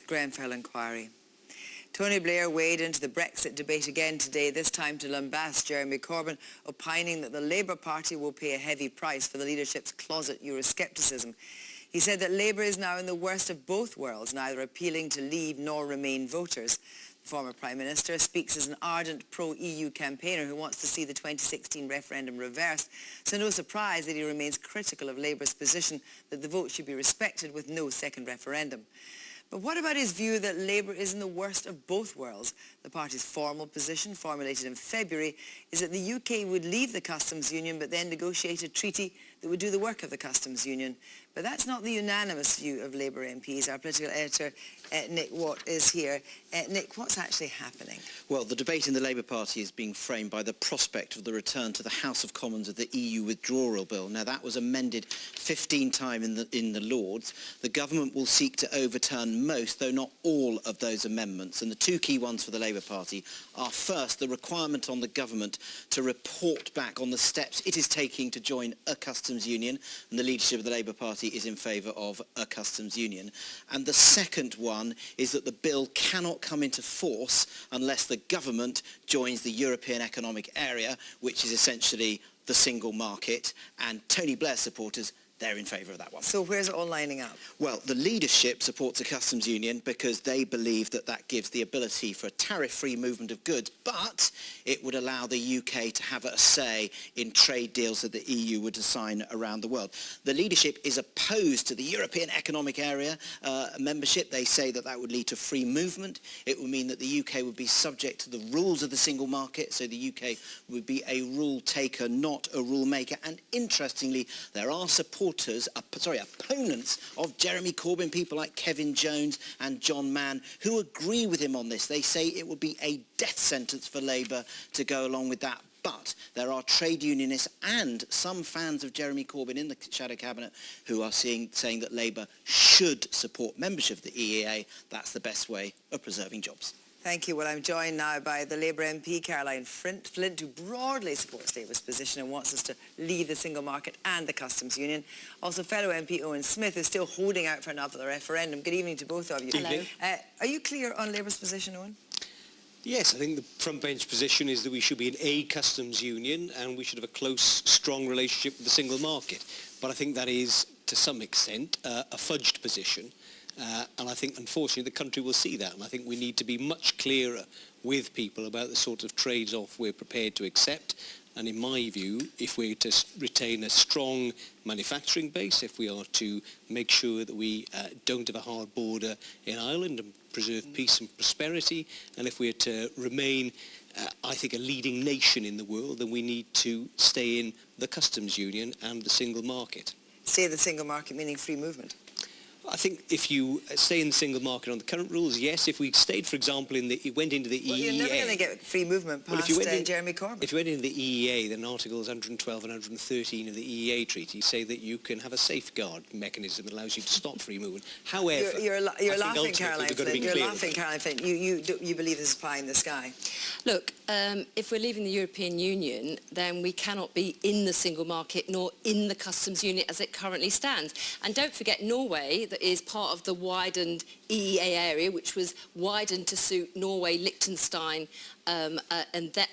Grenfell inquiry. Tony Blair weighed into the Brexit debate again today, this time to lambast Jeremy Corbyn, opining that the Labour Party will pay a heavy price for the leadership's closet Euroscepticism. He said that Labour is now in the worst of both worlds, neither appealing to Leave nor Remain voters. The former Prime Minister speaks as an ardent pro-EU campaigner who wants to see the 2016 referendum reversed, so no surprise that he remains critical of Labour's position that the vote should be respected with no second referendum. But what about his view that Labour is in the worst of both worlds? The party's formal position, formulated in February, is that the UK would leave the customs union but then negotiate a treaty that would do the work of the customs union. But that's not the unanimous view of Labour MPs. Our political editor, Nick Watt, is here. Nick, what's actually happening? Well, the debate in the Labour Party is being framed by the prospect of the return to the House of Commons of the EU withdrawal bill. Now, that was amended 15 times in the Lords. The government will seek to overturn most, though not all, of those amendments. And the two key ones for the Labour Party are, first, the requirement on the government to report back on the steps it is taking to join a customs union, and the leadership of the Labour Party is in favour of a customs union. And the second one is that the bill cannot come into force unless the government joins the European Economic Area, which is essentially the single market, and Tony Blair supporters, they're in favour of that one. So where's it all lining up? Well, the leadership supports a customs union because they believe that that gives the ability for a tariff-free movement of goods, but it would allow the UK to have a say in trade deals that the EU would assign around the world. The leadership is opposed to the European Economic Area membership. They say that that would lead to free movement. It would mean that the UK would be subject to the rules of the single market, so the UK would be a rule taker, not a rule maker. And interestingly, there are opponents of Jeremy Corbyn, people like Kevin Jones and John Mann, who agree with him on this. They say it would be a death sentence for Labour to go along with that. But there are trade unionists and some fans of Jeremy Corbyn in the shadow cabinet who are saying that Labour should support membership of the EEA. That's the best way of preserving jobs. Thank you. Well, I'm joined now by the Labour MP, Caroline Flint, who broadly supports Labour's position and wants us to leave the single market and the customs union. Also, fellow MP Owen Smith is still holding out for another referendum. Good evening to both of you. Hello. Are you clear on Labour's position, Owen? Yes, I think the front bench position is that we should be in a customs union and we should have a close, strong relationship with the single market. But I think that is, to some extent, a fudged position. And I think, unfortunately, the country will see that. And I think we need to be much clearer with people about the sort of trades-off we're prepared to accept. And in my view, if we're to retain a strong manufacturing base, if we are to make sure that we don't have a hard border in Ireland and preserve peace and prosperity, and if we're to remain, I think, a leading nation in the world, then we need to stay in the customs union and the single market. Stay in the single market, meaning free movement? I think if you stay in the single market on the current rules, yes. If we stayed, for example, went into the EEA... Well, you're never going to get free movement past Jeremy Corbyn. If you went into the EEA, then Articles 112 and 113 of the EEA Treaty say that you can have a safeguard mechanism that allows you to stop free movement. However... You're laughing, Caroline Flint. You're laughing, Caroline Flint. You believe this is pie in the sky. Look, if we're leaving the European Union, then we cannot be in the single market nor in the customs union as it currently stands. And don't forget Norway, that is part of the widened EEA area, which was widened to suit Norway, Liechtenstein and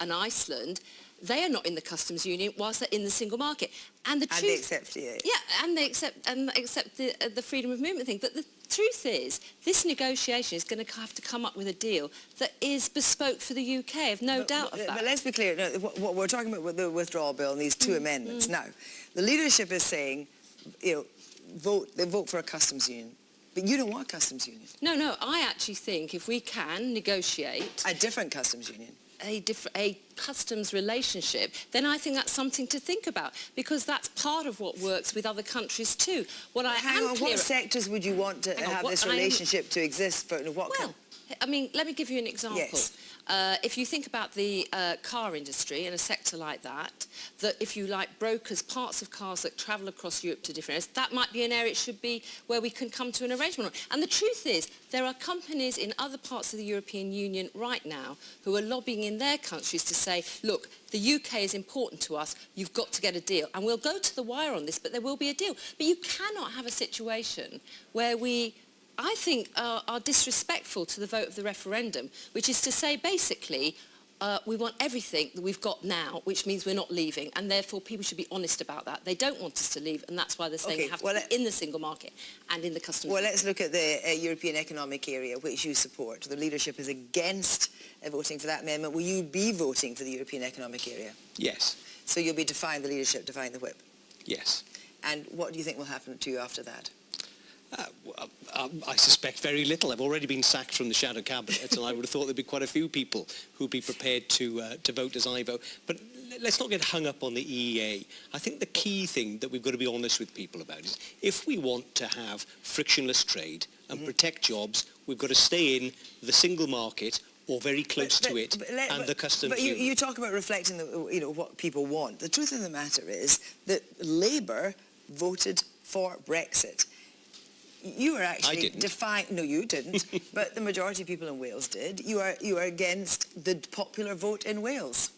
Iceland. They are not in the customs union whilst they're in the single market. And the truth, they accept it. Yeah, and they accept the freedom of movement thing. But the truth is, this negotiation is going to have to come up with a deal that is bespoke for the UK. I've no doubt of that. But let's be clear. No, what we're talking about with the withdrawal bill and these two amendments. Now, the leadership is saying, they vote for a customs union. But you don't want a customs union. No, I actually think if we can negotiate... a different customs union. A customs relationship, then I think that's something to think about, because that's part of what works with other countries too. What sectors would you want to have this relationship to exist for? I mean, let me give you an example. Yes. If you think about the car industry and a sector like that, that if you like brokers, parts of cars that travel across Europe to different areas, that might be an area it should be where we can come to an arrangement on. And the truth is, there are companies in other parts of the European Union right now who are lobbying in their countries to say, look, the UK is important to us, you've got to get a deal. And we'll go to the wire on this, but there will be a deal. But you cannot have a situation where we I think are disrespectful to the vote of the referendum, which is to say, basically, we want everything that we've got now, which means we're not leaving, and therefore people should be honest about that. They don't want us to leave, and that's why they're saying we have to be in the single market and in the customs. Well, let's look at the European Economic Area, which you support. The leadership is against voting for that amendment. Will you be voting for the European Economic Area? Yes. So you'll be defying the leadership, defying the whip? Yes. And what do you think will happen to you after that? I suspect very little. I've already been sacked from the shadow cabinet, and I would have thought there'd be quite a few people who'd be prepared to vote as I vote. But let's not get hung up on the EEA. I think the key thing that we've got to be honest with people about is if we want to have frictionless trade and protect jobs, we've got to stay in the single market or very close to it, and the customs union. But you talk about reflecting what people want. The truth of the matter is that Labour voted for Brexit. You are actually defying... No, you didn't. But the majority of people in Wales did. You are against the popular vote in Wales.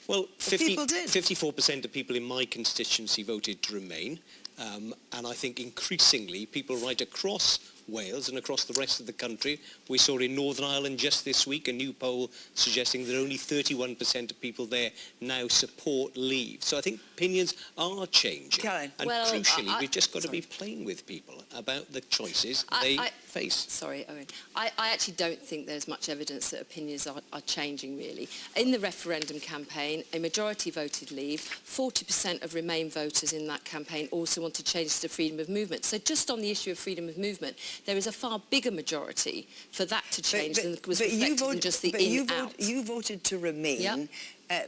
Well, people did. 54% of people in my constituency voted to remain. And I think increasingly people right across Wales and across the rest of the country. We saw in Northern Ireland just this week a new poll suggesting that only 31% of people there now support leave. So I think opinions are changing. Caroline. And crucially, we've just got to be plain with people about the choices they face. Sorry, Owen. I actually don't think there's much evidence that opinions are changing, really. In the referendum campaign, a majority voted leave. 40% of Remain voters in that campaign also want to change to freedom of movement. So just on the issue of freedom of movement, there is a far bigger majority for that to change than was reflected in just the in-out. You voted to remain. Yeah.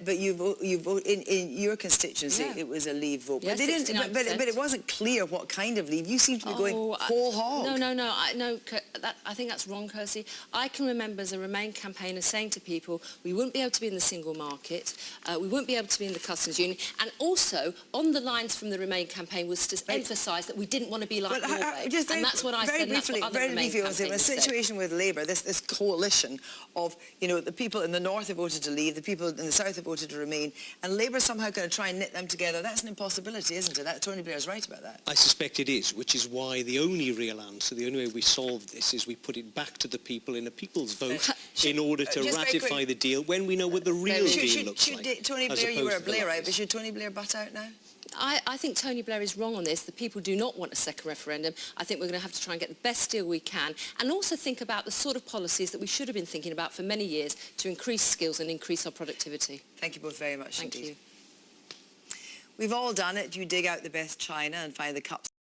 But you vote in your constituency. Yeah. It was a leave vote. Yeah, but they didn't. But it wasn't clear what kind of leave. You seem to be going whole hog. No. I think that's wrong, Kirsty. I can remember as a Remain campaigner saying to people, we wouldn't be able to be in the single market, we wouldn't be able to be in the customs union, and also on the lines from the Remain campaign was to emphasise that we didn't want to be like Norway, and that's what I said. And that's what other Remain campaigners said. A situation with Labour, this coalition of the people in the north have voted to leave, the people in the south have voted to remain, and Labour's somehow going to try and knit them together. That's an impossibility, isn't it? Tony Blair's right about that. I suspect it is, which is why the only real answer, the only way we solve this is we put it back to the people in a people's vote in order to ratify the deal when we know what the real deal looks like. Tony Blair, you were a Blairite, but should Tony Blair butt out now? I think Tony Blair is wrong on this. The people do not want a second referendum. I think we're going to have to try and get the best deal we can, and also think about the sort of policies that we should have been thinking about for many years to increase skills and increase our productivity. Thank you both very much indeed. Thank you. We've all done it. You dig out the best china and find the cups